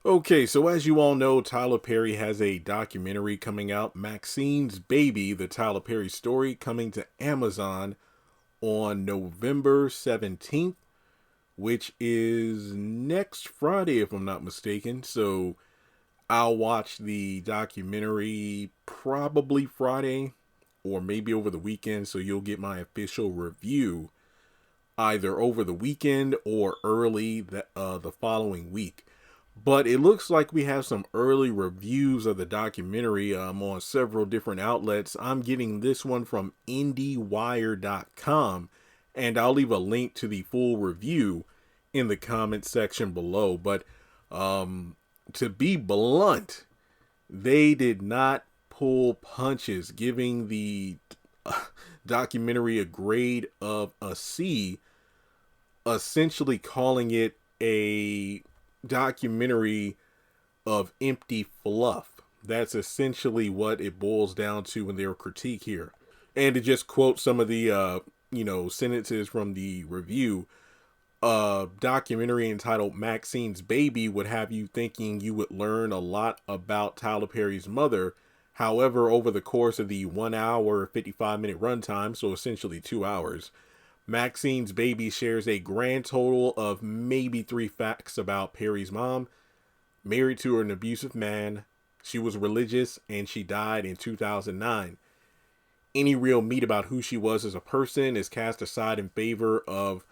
Okay, so as you all know, Tyler Perry has a documentary coming out, Maxine's Baby, the Tyler Perry story, coming to Amazon on November 17th, which is next Friday, if I'm not mistaken. So I'll watch the documentary probably Friday or maybe over the weekend. So you'll get my official review either over the weekend or early the following week. But it looks like we have some early reviews of the documentary on several different outlets. I'm getting this one from IndieWire.com, and I'll leave a link to the full review in the comment section below. But to be blunt, they did not pull punches, giving the documentary a grade of a C, essentially calling it a documentary of empty fluff. That's essentially what it boils down to in their critique here. And to just quote some of the sentences from the review, a documentary entitled Maxine's Baby would have you thinking you would learn a lot about Tyler Perry's mother. However, over the course of the 1 hour 55-minute runtime, so essentially 2 hours, Maxine's Baby shares a grand total of maybe 3 facts about Perry's mom. Married to an abusive man, she was religious, and she died in 2009. Any real meat about who she was as a person is cast aside in favor of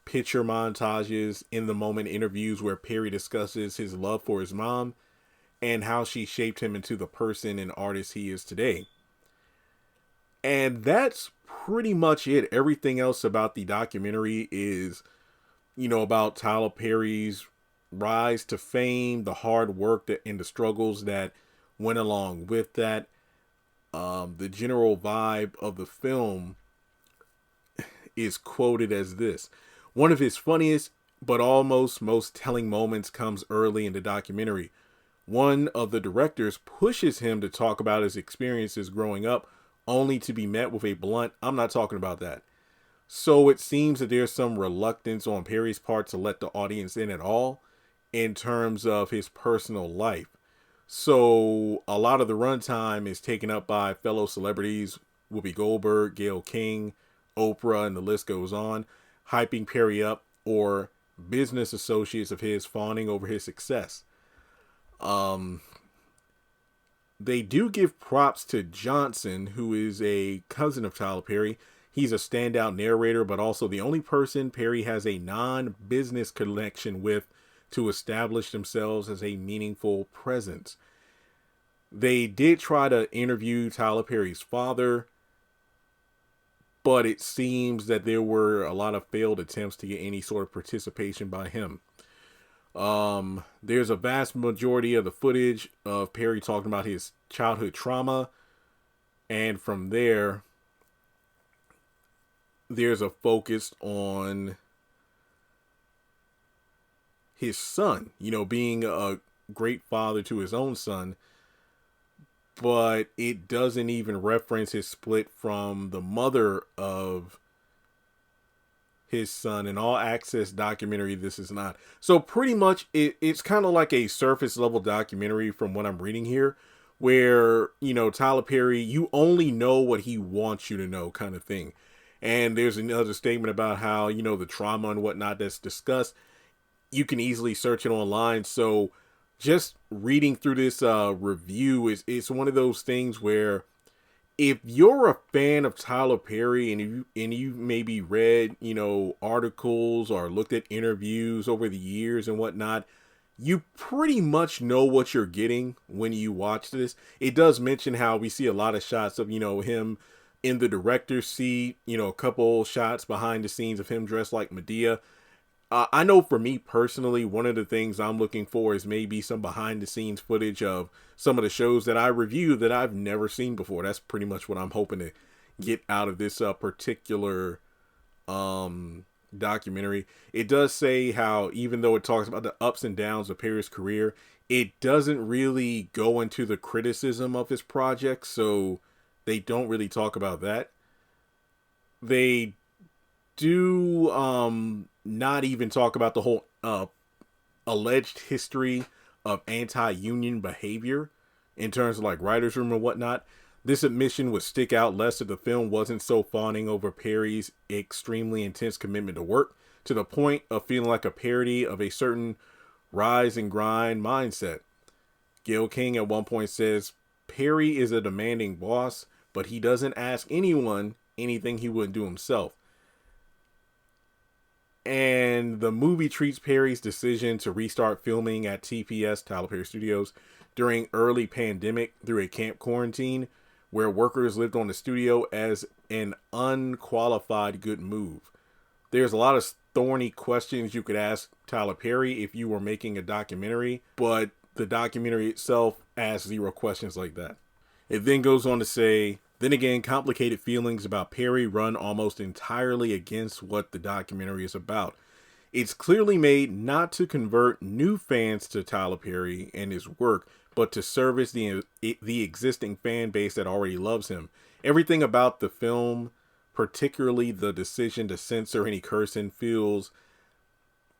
picture montages, in the moment interviews where Perry discusses his love for his mom and how she shaped him into the person and artist he is today. And that's pretty much it. Everything else about the documentary is, about Tyler Perry's rise to fame, the hard work and the struggles that went along with that. The general vibe of the film is quoted as this: one of his funniest but almost most telling moments comes early in the documentary. One of the directors pushes him to talk about his experiences growing up, only to be met with a blunt, "I'm not talking about that." So it seems that there's some reluctance on Perry's part to let the audience in at all in terms of his personal life. So a lot of the runtime is taken up by fellow celebrities, Whoopi Goldberg, Gayle King, Oprah, and the list goes on, hyping Perry up, or business associates of his fawning over his success. They do give props to Johnson, who is a cousin of Tyler Perry. He's a standout narrator, but also the only person Perry has a non-business connection with to establish themselves as a meaningful presence. They did try to interview Tyler Perry's father, but it seems that there were a lot of failed attempts to get any sort of participation by him. There's a vast majority of the footage of Perry talking about his childhood trauma, and from there's a focus on his son, being a great father to his own son, but it doesn't even reference his split from the mother of his son. An all access documentary this is not. So pretty much it's kind of like a surface level documentary from what I'm reading here, where Tyler Perry, you only know what he wants you to know, kind of thing. And there's another statement about how the trauma and whatnot that's discussed, you can easily search it online. So just reading through this review it's one of those things where, if you're a fan of Tyler Perry and you maybe read, articles or looked at interviews over the years and whatnot, you pretty much know what you're getting when you watch this. It does mention how we see a lot of shots of, him in the director's seat, a couple shots behind the scenes of him dressed like Medea. I know for me personally, one of the things I'm looking for is maybe some behind the scenes footage of some of the shows that I review that I've never seen before. That's pretty much what I'm hoping to get out of this particular documentary. It does say how, even though it talks about the ups and downs of Perry's career, it doesn't really go into the criticism of his project. So they don't really talk about that. They do not even talk about the whole alleged history of anti-union behavior in terms of like writer's room and whatnot, this admission would stick out less if the film wasn't so fawning over Perry's extremely intense commitment to work, to the point of feeling like a parody of a certain rise and grind mindset. Gail King at one point says, Perry is a demanding boss, but he doesn't ask anyone anything he wouldn't do himself. And the movie treats Perry's decision to restart filming at TPS, Tyler Perry Studios, during early pandemic through a camp quarantine where workers lived on the studio as an unqualified good move. There's a lot of thorny questions you could ask Tyler Perry if you were making a documentary, but the documentary itself asks zero questions like that. It then goes on to say, then again, complicated feelings about Perry run almost entirely against what the documentary is about. It's clearly made not to convert new fans to Tyler Perry and his work, but to service the existing fan base that already loves him. Everything about the film, particularly the decision to censor any cursing, feels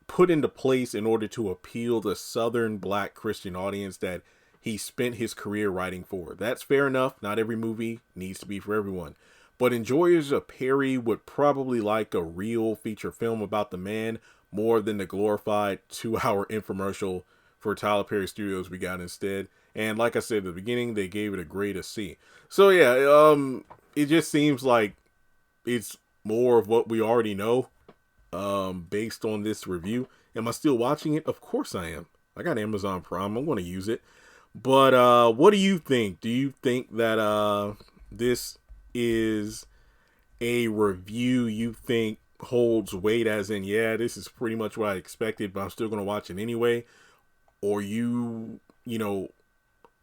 put into place in order to appeal to Southern Black Christian audience that he spent his career writing for. That's fair enough. Not every movie needs to be for everyone. But enjoyers of Perry would probably like a real feature film about the man more than the glorified 2-hour infomercial for Tyler Perry Studios we got instead. And like I said at the beginning, they gave it a grade of C. So yeah, it just seems like it's more of what we already know based on this review. Am I still watching it? Of course I am. I got Amazon Prime. I'm going to use it. But what do you think? Do you think that this is a review you think holds weight, as in, yeah, this is pretty much what I expected, but I'm still going to watch it anyway? Or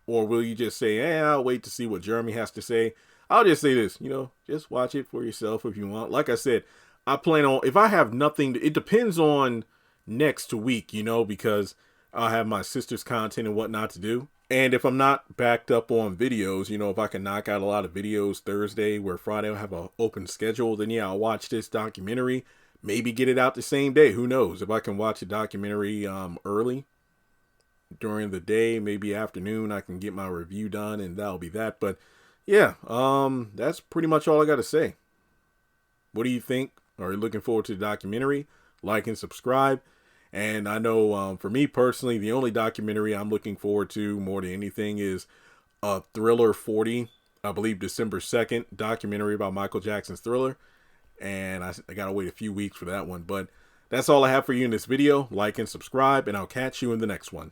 or will you just say, I'll wait to see what Jeremy has to say? I'll just say this, just watch it for yourself if you want. Like I said, I plan on, if I have nothing, it depends on next week, because I'll have my sister's content and whatnot to do. And if I'm not backed up on videos, if I can knock out a lot of videos Thursday where Friday I'll have an open schedule, then yeah, I'll watch this documentary, maybe get it out the same day. Who knows? If I can watch a documentary early during the day, maybe afternoon, I can get my review done and that'll be that. But yeah, that's pretty much all I got to say. What do you think? Are you looking forward to the documentary? Like and subscribe. And I know for me personally, the only documentary I'm looking forward to more than anything is Thriller 40, I believe December 2nd, documentary about Michael Jackson's Thriller. And I got to wait a few weeks for that one. But that's all I have for you in this video. Like and subscribe, and I'll catch you in the next one.